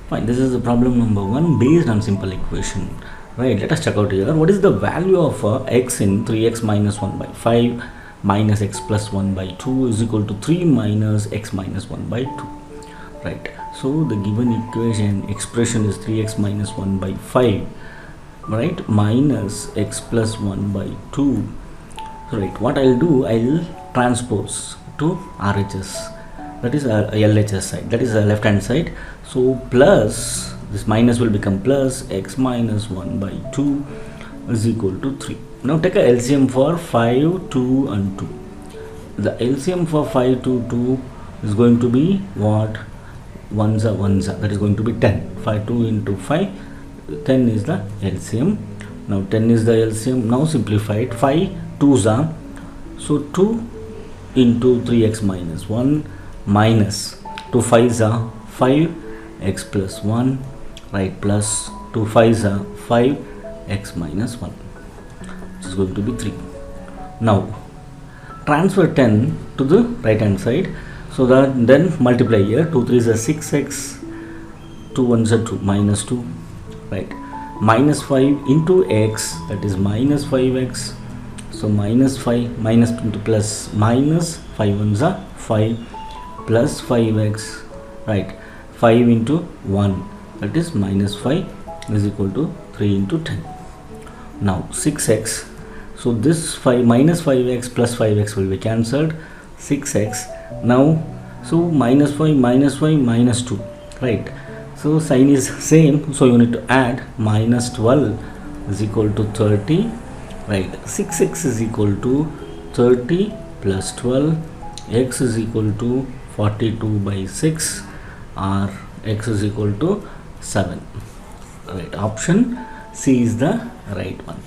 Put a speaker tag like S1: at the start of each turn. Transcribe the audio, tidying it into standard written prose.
S1: Fine, this is the problem number 1 based on simple equation. Right, let us check out here. What is the value of x in 3x minus 1 by 5 minus x plus 1 by 2 is equal to 3 minus x minus 1 by 2. Right, so the given expression is 3x minus 1 by 5, right, minus x plus 1 by 2. Right, what I'll do, I'll transpose to RHS, that is LHS side, that is the left hand side. So plus this minus will become plus x minus 1 by 2 is equal to 3. Now take a LCM for 5, 2 and 2. The LCM for 5, 2, 2 is going to be what? 1s are 1s are, that is going to be 10. 5, 2 into 5, 10 is the LCM. Now 10 is the LCM. Now simplify it. 5 2s are, so 2 into 3x minus 1 minus 2 5s are 5x plus 1, right, plus 2 5s are 5x minus 1, which is going to be 3. Now transfer 10 to the right hand side, so that then multiply here. 2 3s are 6x, 2 1s are 2, minus 2, right, minus 5 into x, that is minus 5x. So minus 5 minus into plus, minus 5 1s are 5 plus 5x, right, 5 into 1, that is minus 5 is equal to 3 into 10. Now 6x, so this 5 minus 5x plus 5x will be cancelled, 6x. Now so minus 5 minus 2, right, so sign is same, so you need to add. Minus 12 is equal to 30, right, 6x is equal to 30 plus 12, x is equal to 42 by 6, or x is equal to 7. Right, option C is the right one.